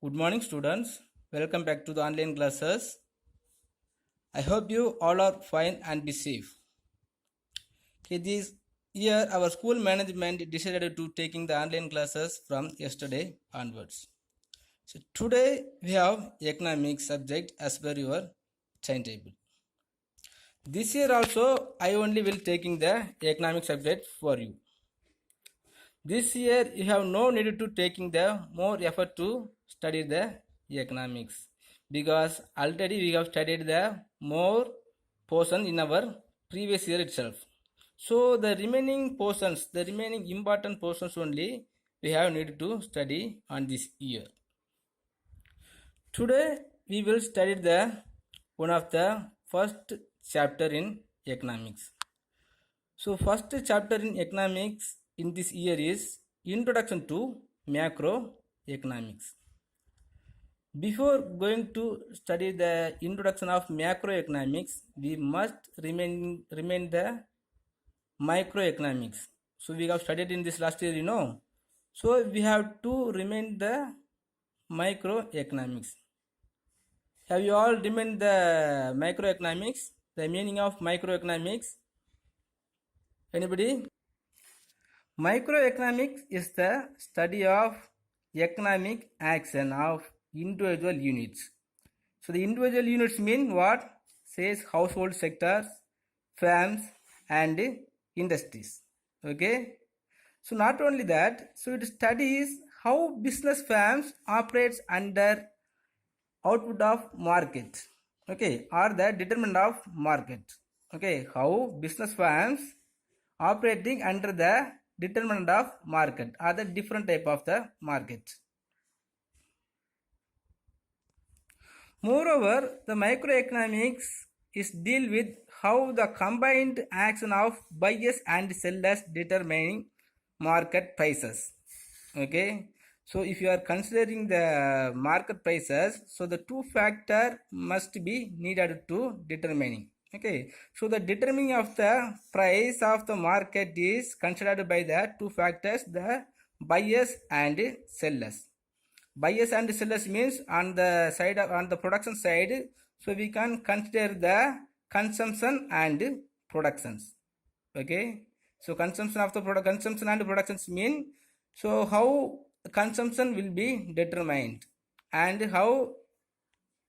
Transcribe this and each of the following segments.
Good morning, students. Welcome back to the online classes. I hope you all are fine and be safe. Okay, this year our school management decided to taking the online classes from yesterday onwards. So today we have economics subject as per your timetable. This year also I only will taking the economic subject for you. This year you have no need to taking the more effort to study the economics because already we have studied the more portion in our previous year itself. So the remaining portions, the remaining important portions only we have need to study on this year. Today we will study the one of the first chapter in economics. So first chapter in economics in this year is Introduction to Macroeconomics. Before going to study the introduction of macroeconomics, we must remain the microeconomics. So we have studied in this last year, So we have to remain the microeconomics. Have you all remained the microeconomics? The meaning of microeconomics? Anybody? Microeconomics is the study of economic action of individual units. So the individual units mean what? Says household sectors, firms and industries. Okay. So not only that, so it studies how business firms operates under output of market. Okay, or the determinant of market. Okay, how business firms operating under the determinant of market or the different type of the market. Moreover, the microeconomics is deal with how the combined action of buyers and sellers determining market prices. Okay, so if you are considering the market prices, so the two factor must be needed to determining. Okay, so the determining of the price of the market is considered by the two factors, the buyers and sellers. Buyers and sellers means on the side of, on the production side, so we can consider the consumption and productions. Okay, so consumption of the product, consumption and productions mean, so how consumption will be determined and how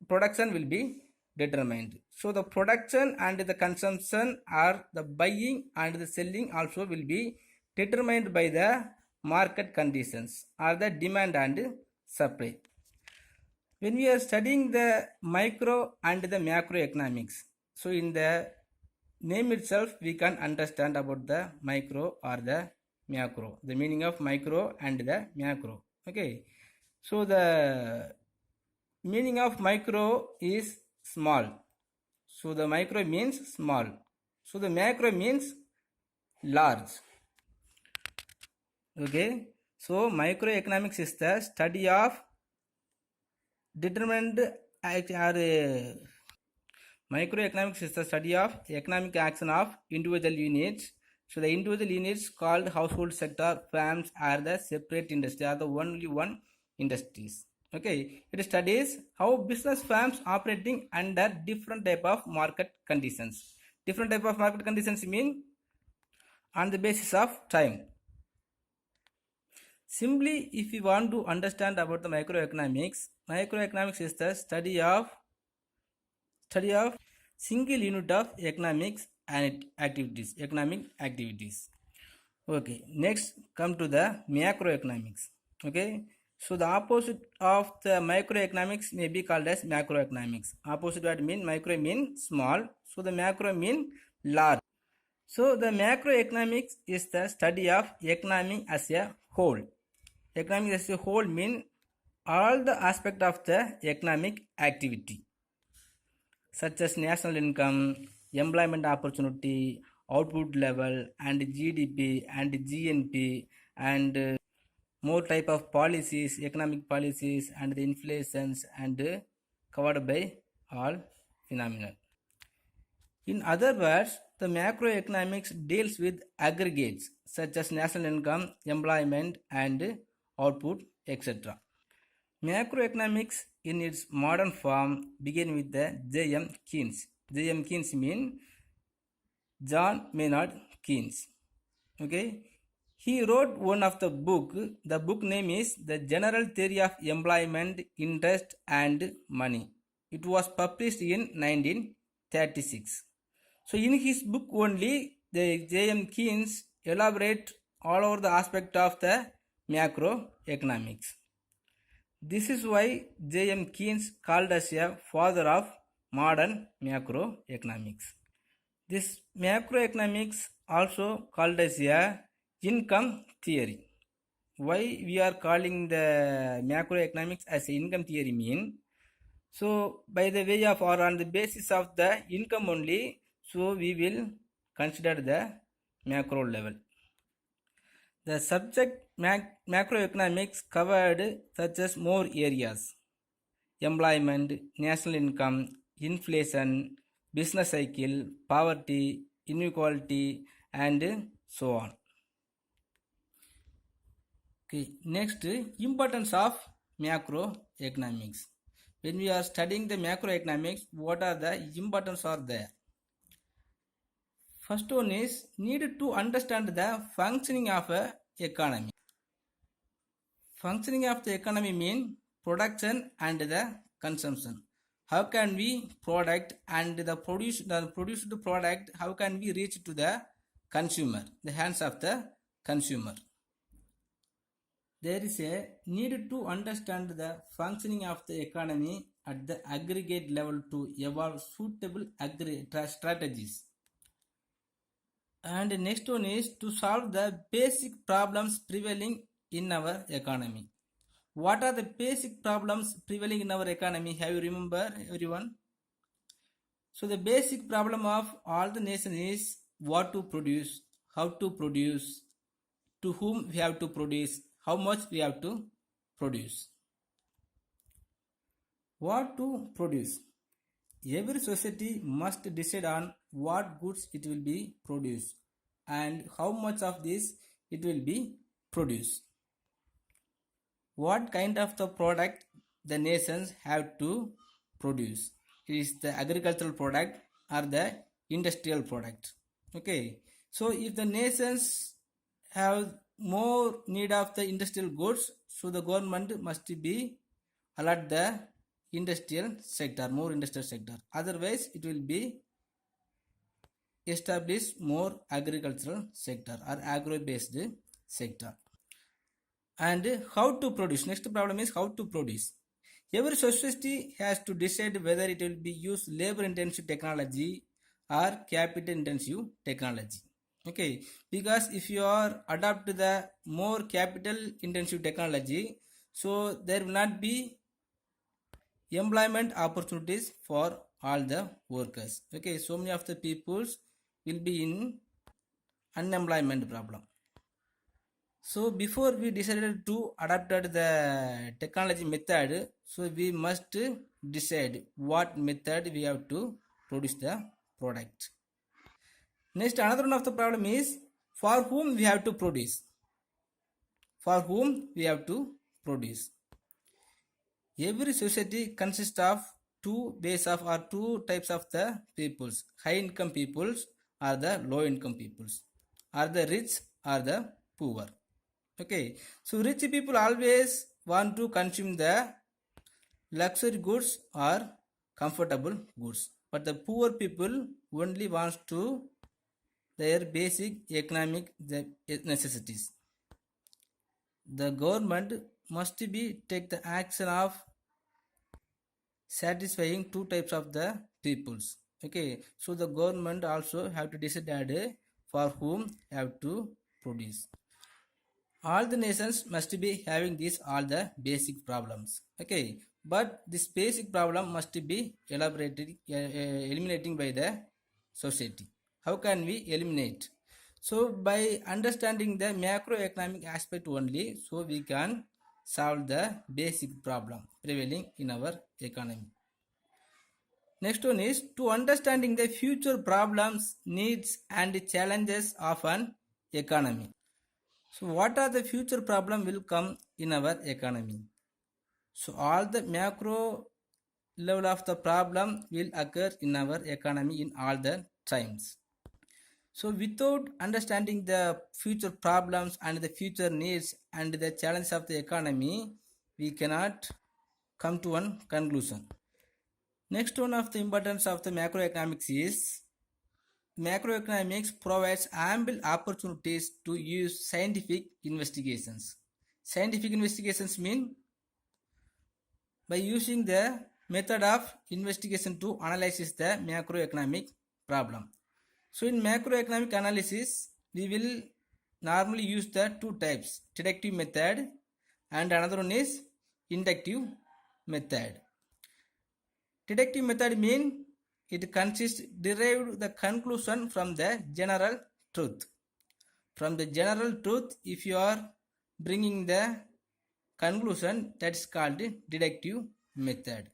production will be determined. So the production and the consumption are the buying and the selling also will be determined by the market conditions or the demand and supply. When we are studying the micro and the macroeconomics, so in the name itself we can understand about the micro or the macro, the meaning of micro and the macro. Okay, so the meaning of micro is small, so the micro means small, so the macro means large. Okay, so microeconomics is the study of determined microeconomics is the study of economic action of individual units. So the individual units called household sector, firms are the separate industry, are the only one industries. Okay, it studies how business firms operating under different type of market conditions. Different type of market conditions mean on the basis of time. Simply, if you want to understand about the microeconomics, microeconomics is the study of single unit of economics and activities, economic activities. Okay, next come to the macroeconomics. Okay, so the opposite of the microeconomics may be called as macroeconomics. Opposite word mean micro mean small, so the macro mean large. So the macroeconomics is the study of economy as a whole. Economic as a whole mean all the aspect of the economic activity, such as national income, employment opportunity, output level, and GDP and GNP, and more type of policies, economic policies, and the inflations, and covered by all phenomena. In other words, the macroeconomics deals with aggregates such as national income, employment, and output, etc. Macroeconomics in its modern form began with the J.M. Keynes. J.M. Keynes mean John Maynard Keynes. Okay, he wrote one of the book. The book name is The General Theory of Employment, Interest and Money. It was published in 1936. So in his book only, the J.M. Keynes elaborate all over the aspect of the macroeconomics. This is why J.M. Keynes called as a father of modern macroeconomics. This macroeconomics also called as a income theory. Why we are calling the macroeconomics as income theory mean? So by the way of or on the basis of the income only, so we will consider the macro level. The subject macroeconomics covered such as more areas: employment, national income, inflation, business cycle, poverty, inequality, and so on. Okay, next, importance of macroeconomics. When we are studying the macroeconomics, what are the importance are there? First one is needed to understand the functioning of a economy. Functioning of the economy mean production and the consumption. How can we product and the produced product, how can we reach to the consumer, the hands of the consumer? There is a need to understand the functioning of the economy at the aggregate level to evolve suitable strategies. And next one is to solve the basic problems prevailing in our economy. What are the basic problems prevailing in our economy? Have you remember, everyone? So the basic problem of all the nation is what to produce, how to produce, to whom we have to produce, how much we have to produce. What to produce? Every society must decide on what goods it will be produced and how much of this it will be produced. What kind of the product the nations have to produce? Is the agricultural product or the industrial product? Okay, so if the nations have more need of the industrial goods, so the government must be allot the industrial sector, more industrial sector. Otherwise, it will be establish more agricultural sector or agro-based sector. And how to produce? Next problem is how to produce. Every society has to decide whether it will be use labor intensive technology or capital intensive technology. Okay, because if you are adopt the more capital intensive technology, so there will not be employment opportunities for all the workers. Okay, so many of the peoples will be in unemployment problem. So before we decided to adopt the technology method, so we must decide what method we have to produce the product. Next, another one of the problem is for whom we have to produce. For whom we have to produce. Every society consists of two types of the peoples: high income peoples or the low income peoples, or the rich or the poor. Okay, so rich people always want to consume the luxury goods or comfortable goods, but the poor people only wants to their basic economic necessities. The government must be take the action of satisfying two types of the peoples. Okay, so the government also have to decide for whom have to produce. All the nations must be having these all the basic problems. Okay, but this basic problem must be eliminating by the society. How can we eliminate? So by understanding the macroeconomic aspect only, so we can solve the basic problem prevailing in our economy. Next one is to understanding the future problems, needs and challenges of an economy. So what are the future problem will come in our economy? So all the macro level of the problem will occur in our economy in all the times. So without understanding the future problems and the future needs and the challenges of the economy, we cannot come to one conclusion. Next one of the importance of the macroeconomics is macroeconomics provides ample opportunities to use scientific investigations. Scientific investigations mean by using the method of investigation to analyze the macroeconomic problem. So in macroeconomic analysis, we will normally use the two types, deductive method and another one is inductive method. Deductive method mean it consists derived the conclusion from the general truth. From the general truth, if you are bringing the conclusion, that's called deductive method.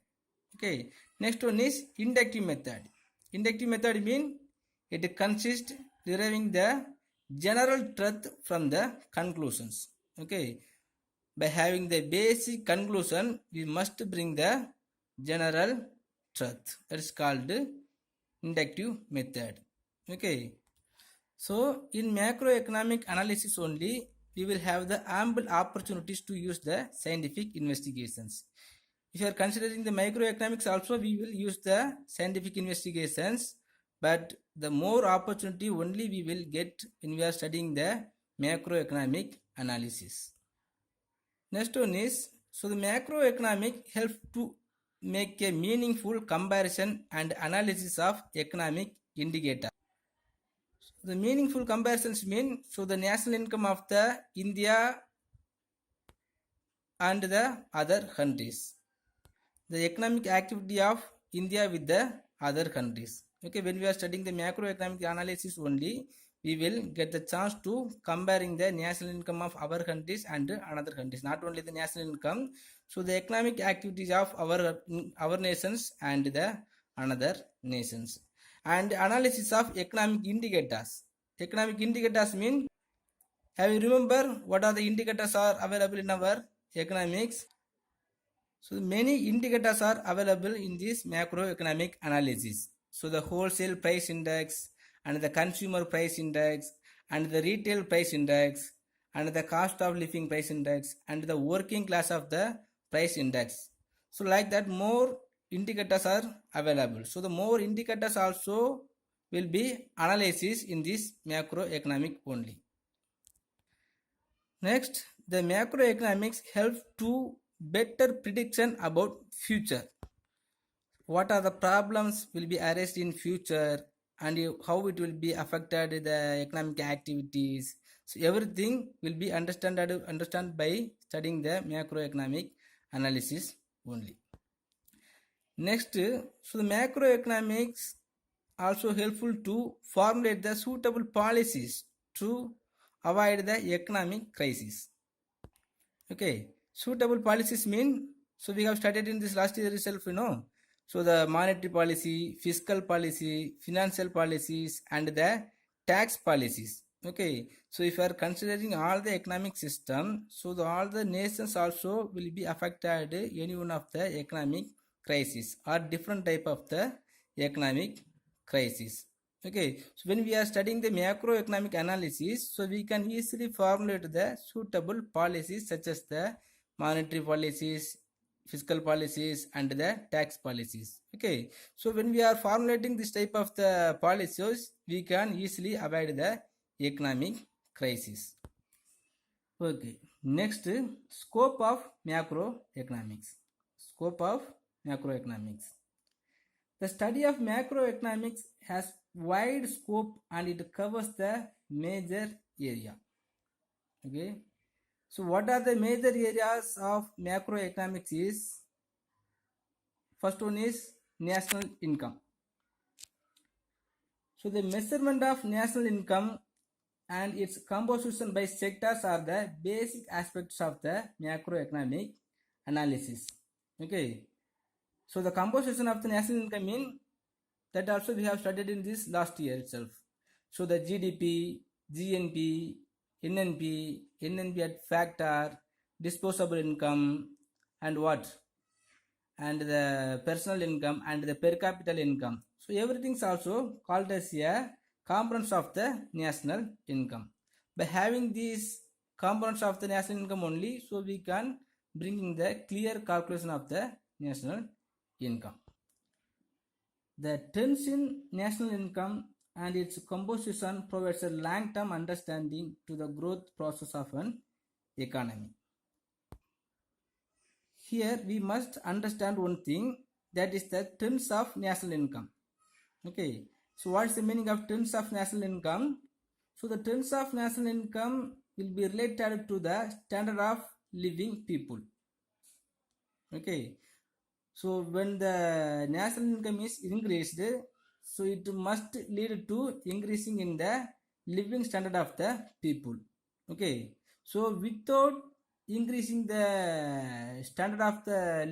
Okay. Next one is inductive method. Inductive method mean it consists deriving the general truth from the conclusions. Okay. By having the basic conclusion, we must bring the general truth. That is called inductive method. Okay. So in macroeconomic analysis only, we will have the ample opportunities to use the scientific investigations. If you are considering the microeconomics also, we will use the scientific investigations, but the more opportunity only we will get when we are studying the macroeconomic analysis. Next one is, so the macroeconomic helps to make a meaningful comparison and analysis of economic indicator. The meaningful comparisons mean, so the national income of the India and the other countries, the economic activity of India with the other countries. Okay, when we are studying the macroeconomic analysis only, we will get the chance to comparing the national income of our countries and another countries. Not only the national income, so the economic activities of our nations and the another nations. And analysis of economic indicators. Economic indicators mean, have you remember what are the indicators are available in our economics? So many indicators are available in this macroeconomic analysis. So the wholesale price index and the consumer price index and the retail price index and the cost of living price index and the working class of the price index. So like that more indicators are available. So the more indicators also will be analysis in this macroeconomic only. Next, the macroeconomics help to better prediction about future. What are the problems will be arised in future and how it will be affected the economic activities. So everything will be understand by studying the macroeconomic analysis only. Next, so the macroeconomics also helpful to formulate the suitable policies to avoid the economic crisis. Okay, suitable policies mean, so we have studied in this last year itself, so the monetary policy, fiscal policy, financial policies and the tax policies. Okay, so if you are considering all the economic system, so all the nations also will be affected any one of the economic crisis or different type of the economic crisis. Okay, so when we are studying the macroeconomic analysis, so we can easily formulate the suitable policies such as the monetary policies, fiscal policies and the tax policies. Okay, so when we are formulating this type of the policies, we can easily avoid the economic crisis. Okay, next, scope of macroeconomics. Scope of macroeconomics. The study of macroeconomics has wide scope and it covers the major area. Okay, so what are the major areas of macroeconomics is, first one is national income. So the measurement of national income and its composition by sectors are the basic aspects of the macroeconomic analysis. Okay, so the composition of the national income mean that also we have studied in this last year itself. So the GDP, GNP, NNP, NNP at factor, disposable income and what? And the personal income and the per capita income. So everything is also called as a components of the national income. By having these components of the national income only, so we can bring in the clear calculation of the national income. The trends in national income and its composition provides a long-term understanding to the growth process of an economy. Here we must understand one thing, that is the trends of national income. Okay, so what is the meaning of trends of national income? So the trends of national income will be related to the standard of living people. Okay, so when the national income is increased, so it must lead to increasing in the living standard of the people. Okay, so without increasing the standard of the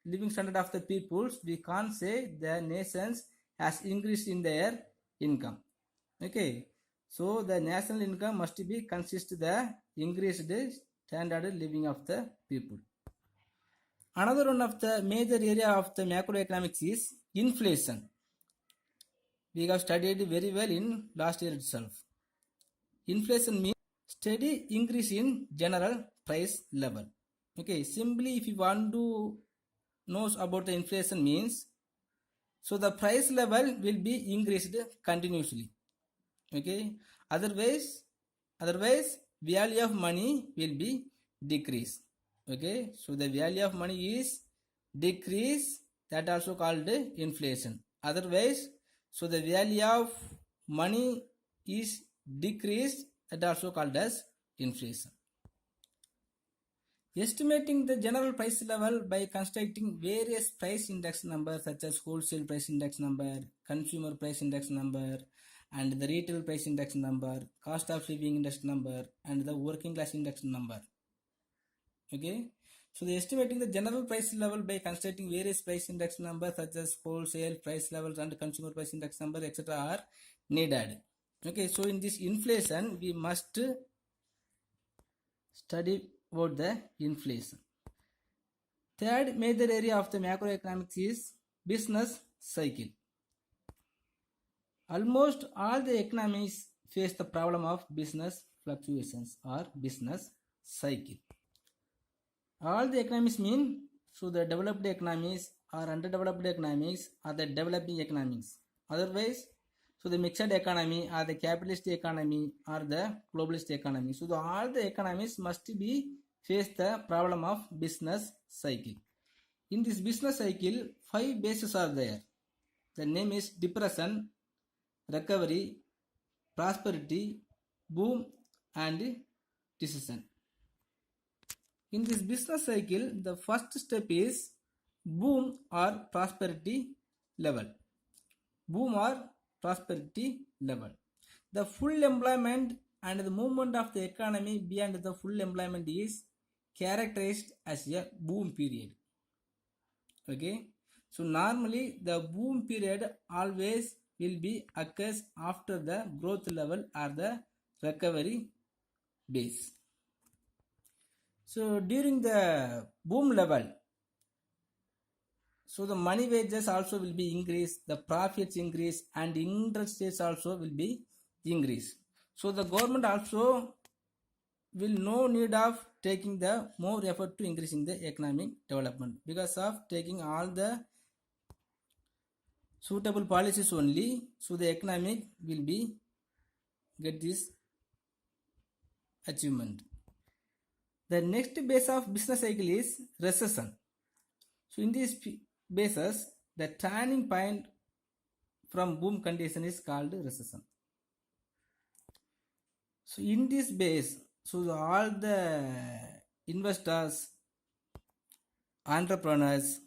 living standard of the peoples, we can't say the nations has increased in their income. Okay, so the national income must be consist the increased standard living of the people. Another one of the major area of the macroeconomics is inflation. We have studied very well in last year itself. Inflation means steady increase in general price level. Okay, simply if you want to know about the inflation means, so the price level will be increased continuously. Okay, otherwise value of money will be decreased. Okay, so the value of money is decrease, that also called inflation. Otherwise, so the value of money is decreased, that also called as inflation. Estimating the general price level by constructing various price index numbers such as wholesale price index number, consumer price index number, and the retail price index number, cost of living index number, and the working class index number. Okay, so the estimating the general price level by constructing various price index numbers such as wholesale price levels and consumer price index number, etc. are needed. Okay, so in this inflation we must study about the inflation. Third major area of the macroeconomics is business cycle. Almost all the economies face the problem of business fluctuations or business cycle. All the economies mean, so the developed economies or underdeveloped economies or the developing economies. Otherwise, so the mixed economy or the capitalist economy or the globalist economy. So all the economies must be face the problem of business cycle. In this business cycle, 5 bases are there. The name is depression, recovery, prosperity, boom, and recession. In this business cycle, the first step is boom or prosperity level. Boom or prosperity level. The full employment and the movement of the economy beyond the full employment is characterized as a boom period. Okay, so normally the boom period always will be occurs after the growth level or the recovery base. So during the boom level, so the money wages also will be increased, the profits increase, and interest rates also will be increased. So the government also will no need of taking the more effort to increasing the economic development because of taking all the suitable policies only. So the economic will be get this achievement. The next base of business cycle is recession. So in this basis, the turning point from boom condition is called recession. So in this base, so all the investors, entrepreneurs,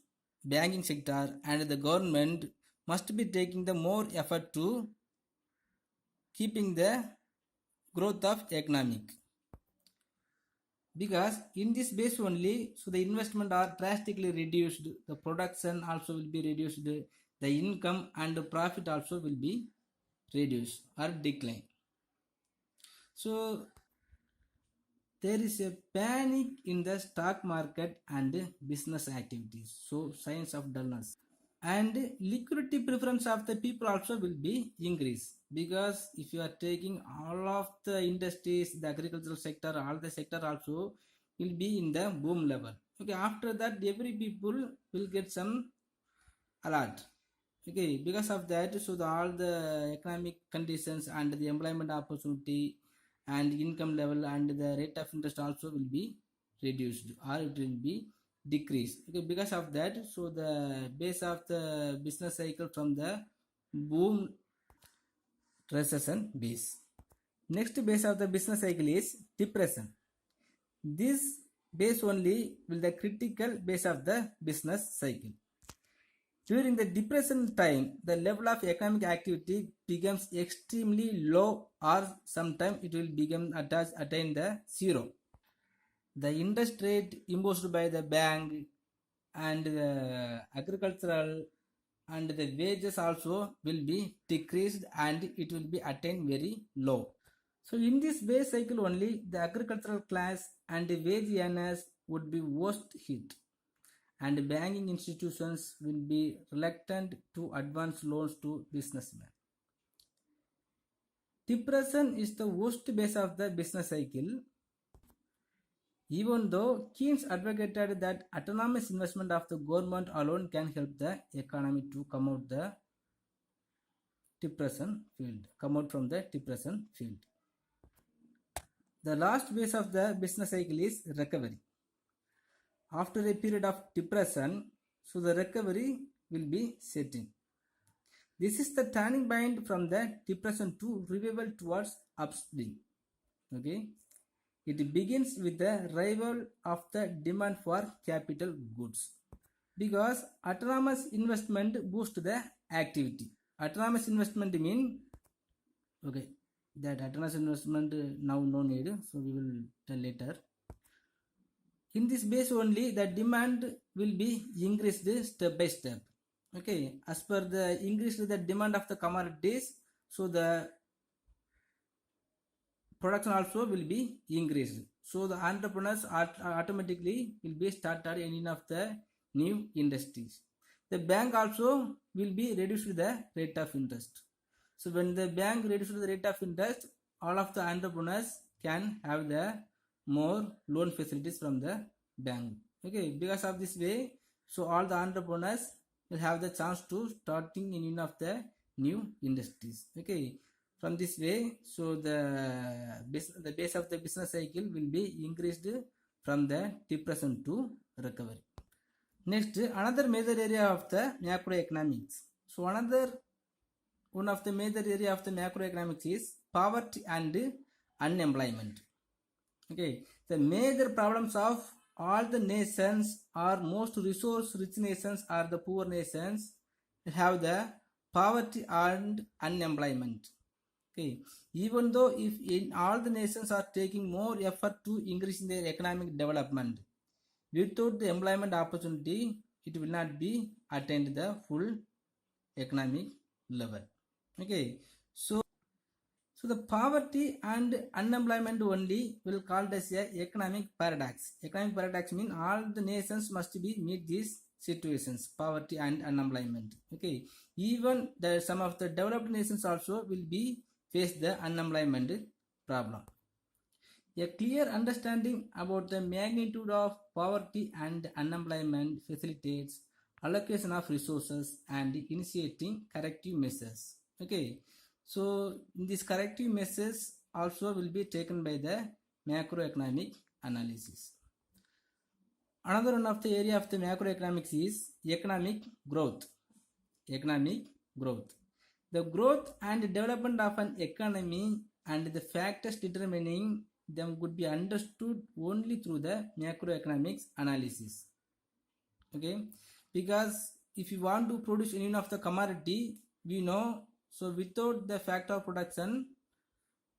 banking sector, and the government must be taking the more effort to keeping the growth of economic. Because in this base only, so the investment are drastically reduced, the production also will be reduced, the income and the profit also will be reduced or decline. So there is a panic in the stock market and business activities. So signs of dullness. And liquidity preference of the people also will be increased, because if you are taking all of the industries, the agricultural sector, all the sector also will be in the boom level. Okay, after that every people will get some alert. Okay, because of that, so all the economic conditions and the employment opportunity and income level and the rate of interest also will be reduced, or it will be decreased. Okay, because of that, so the base of the business cycle from the boom recession base. Next base of the business cycle is depression. This base only will the critical base of the business cycle. During the depression time, the level of economic activity becomes extremely low, or sometimes it will attain the zero. The interest rate imposed by the bank and the agricultural and the wages also will be decreased, and it will be attained very low. So in this base cycle only, the agricultural class and the wage earners would be worst hit, and banking institutions will be reluctant to advance loans to businessmen. Depression is the worst base of the business cycle, even though Keynes advocated that autonomous investment of the government alone can help the economy to come out from the depression field. The last phase of the business cycle is recovery. After a period of depression, so the recovery will be setting. This is the turning point from the depression to revival towards upswing. Okay, it begins with the revival of the demand for capital goods, because autonomous investment boosts the activity. Autonomous investment mean, okay, that autonomous investment now no need, so we will tell later. In this base only, the demand will be increased step by step. Okay, as per the increased the demand of the commodities, so the production also will be increased. So the entrepreneurs automatically will be started in any of the new industries. The bank also will be reduced the rate of interest. So when the bank reduces the rate of interest, all of the entrepreneurs can have the more loan facilities from the bank. Okay, because of this way, so all the entrepreneurs will have the chance to starting in one of the new industries. Okay, from this way, so the base of the business cycle will be increased from the depression to recovery. Next, another major area of the macroeconomics. So another one of the major area of the macroeconomics is poverty and unemployment. Okay, the major problems of all the nations, or most resource rich nations or the poor nations, have the poverty and unemployment. Okay, even though if in all the nations are taking more effort to increase their economic development, without the employment opportunity, it will not be attained the full economic level. Okay, so the poverty and unemployment only will called as a economic paradox. Economic paradox means all the nations must be meet these situations, poverty and unemployment. Okay, even some of the developed nations also will be face the unemployment problem. A clear understanding about the magnitude of poverty and unemployment facilitates allocation of resources and initiating corrective measures. Okay, so these corrective measures also will be taken by the macroeconomic analysis. Another one of the area of the macroeconomics is economic growth. Economic growth. The growth and development of an economy and the factors determining them could be understood only through the macroeconomics analysis. Okay, because if you want to produce any of the commodity, we know, so without the factor of production,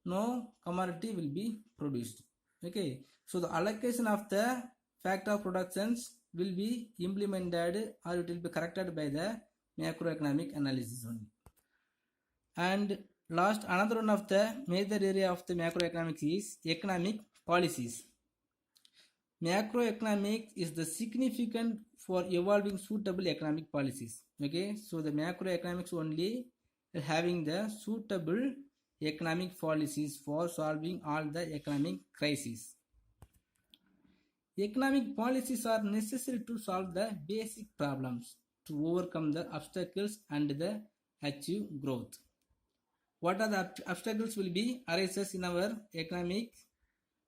no commodity will be produced. Okay, so the allocation of the factor of productions will be implemented, or it will be corrected by the macroeconomic analysis only. And last, another one of the major area of the macroeconomics is economic policies. Macroeconomics is the significant for evolving suitable economic policies. Okay, so the macroeconomics only having the suitable economic policies for solving all the economic crises. Economic policies are necessary to solve the basic problems, to overcome the obstacles and the achieve growth. What are the obstacles will be arises in our economic?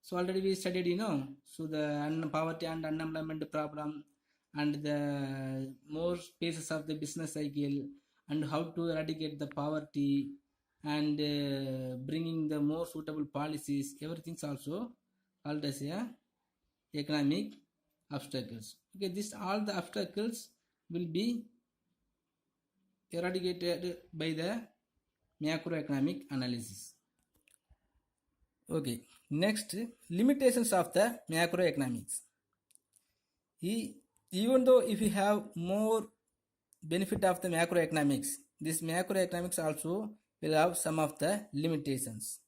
So already we studied, so the poverty and unemployment problem and the more phases of the business cycle and how to eradicate the poverty and bringing the more suitable policies, everything's also called as a economic obstacles. Okay, this all the obstacles will be eradicated by the macroeconomic analysis. Okay, next, limitations of the macroeconomics. Even though if you have more benefit of the macroeconomics, this macroeconomics also will have some of the limitations.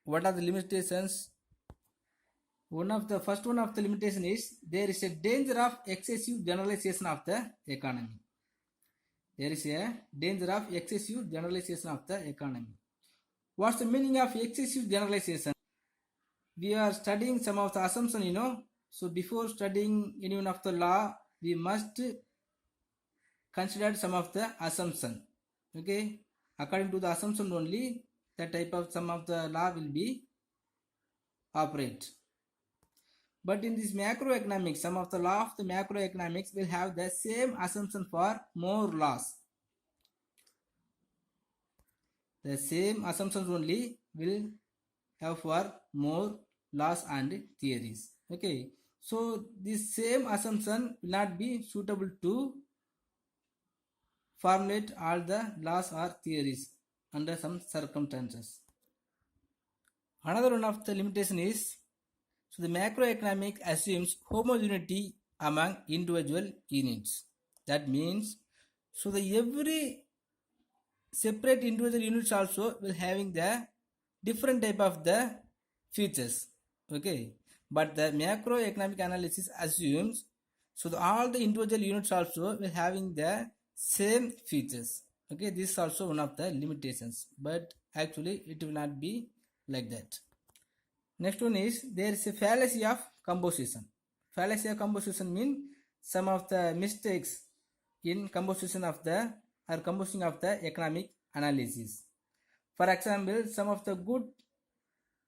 What are the limitations? First one of the limitation is there is a danger of excessive generalization of the economy. There is a danger of excessive generalization of the economy. What's the meaning of excessive generalization? We are studying some of the assumption, so before studying any one of the law, we must consider some of the assumption. Okay, according to the assumption only, that type of some of the law will be operate. But in this macroeconomics, some of the law of the macroeconomics will have the same assumption for more laws. The same assumptions only will have for more laws and theories. Okay, so this same assumption will not be suitable to formulate all the laws or theories under some circumstances. Another one of the limitation is, so the macroeconomic assumes homogeneity among individual units. That means, so the every separate individual units also will having the different type of the features. Okay, but the macroeconomic analysis assumes, so all the individual units also will having the same features. Okay, this is also one of the limitations, but actually it will not be like that. Next one is there is a fallacy of composition. Fallacy of composition means some of the mistakes in composition of the or composing of the economic analysis. For example, some of the good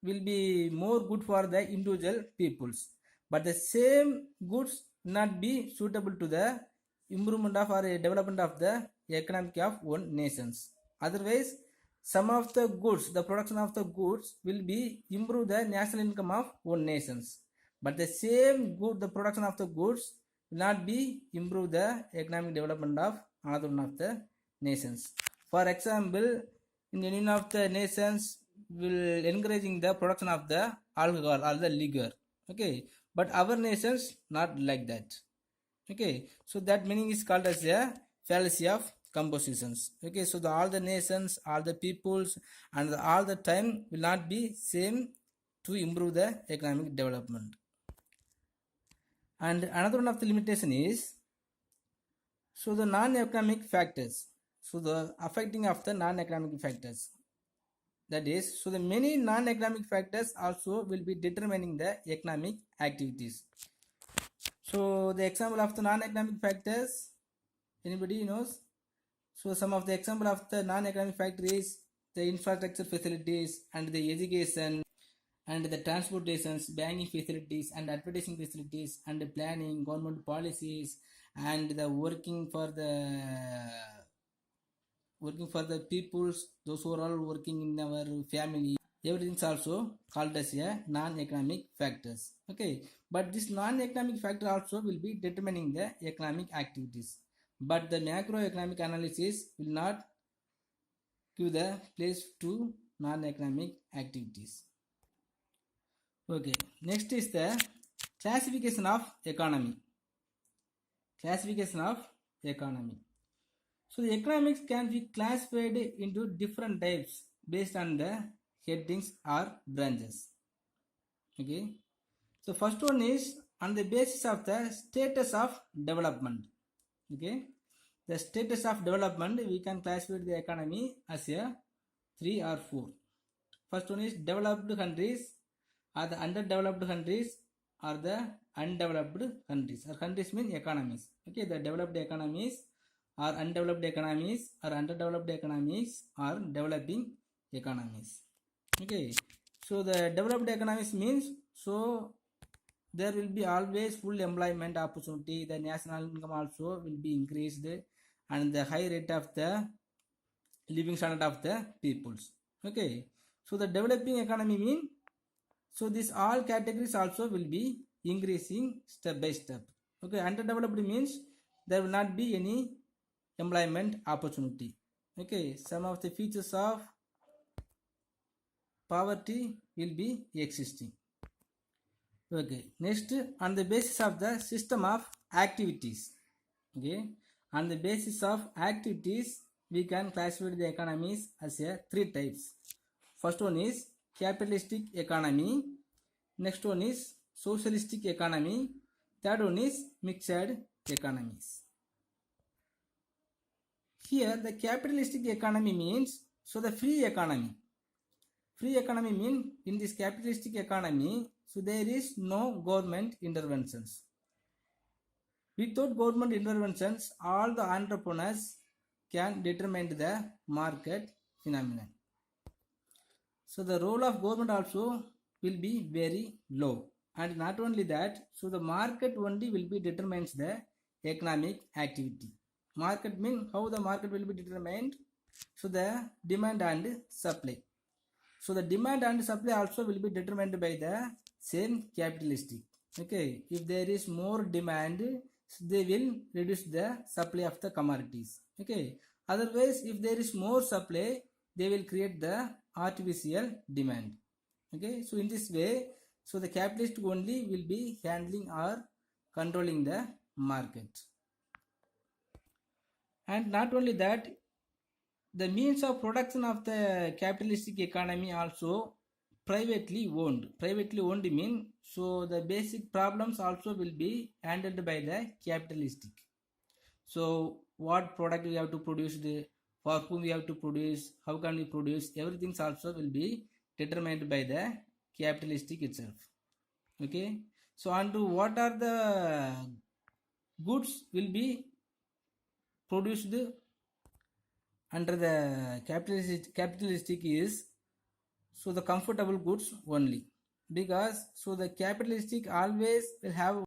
will be more good for the individual peoples, but the same goods not be suitable to the improvement of or development of the economic of one nations. Otherwise, some of the goods, the production of the goods will be improve the national income of one nations, but the same good, the production of the goods will not be improve the economic development of another one of the nations. For example, in any of the nations will encouraging the production of the alcohol or the liquor. Okay, but our nations not like that. Okay, so that meaning is called as a fallacy of compositions. Okay, so all the nations, all the peoples and all the time will not be same to improve the economic development. And another one of the limitation is, so the non-economic factors, so the affecting of the non-economic factors. That is, so the many non-economic factors also will be determining the economic activities. So the example of the non-economic factors, anybody knows? So some of the example of the non-economic factors is the infrastructure facilities and the education and the transportations, banking facilities and advertising facilities and the planning, government policies and the working for the peoples, those who are all working in our family, everything is also called as a non-economic factors. Okay, but this non-economic factor also will be determining the economic activities, but the macroeconomic analysis will not give the place to non-economic activities. Okay, next is the classification of economy. Classification of economy. So the economics can be classified into different types based on the headings or branches. Okay, So first one is on the basis of the status of development. Okay, the status of development we can classify the economy as a 3 or 4. First one is developed countries, or the underdeveloped countries, or the undeveloped countries. Or countries mean economies. Okay, the developed economies, or undeveloped economies, or underdeveloped economies, or developing economies. Okay, so the developed economies means, so there will be always full employment opportunity, the national income also will be increased, and the high rate of the living standard of the peoples. Okay, so the developing economy mean, so these all categories also will be increasing step by step. Okay, underdeveloped means there will not be any employment opportunity. Okay, some of the features of poverty will be existing. Okay, next, on the basis of the system of activities. Okay, on the basis of activities we can classify the economies as a 3 types. First one is capitalistic economy, next one is socialistic economy, third one is mixed economies. Here the capitalistic economy means, so the free economy. Free economy means, in this capitalistic economy, so there is no government interventions. Without government interventions, all the entrepreneurs can determine the market phenomenon. So the role of government also will be very low. And not only that, so the market only will be determines the economic activity. Market means how the market will be determined. So the demand and supply. So the demand and supply also will be determined by the same capitalistic. Okay, if there is more demand, they will reduce the supply of the commodities. Okay, otherwise if there is more supply, they will create the artificial demand. Okay, so in this way, so the capitalist only will be handling or controlling the market. And not only that, the means of production of the capitalistic economy also privately owned. Privately owned mean, so the basic problems also will be handled by the capitalistic. So what product we have to produce, for whom we have to produce, how can we produce, everything also will be determined by the capitalistic itself. Okay, so and what are the goods will be produced under the capitalistic is, so the comfortable goods only, because so the capitalistic always will have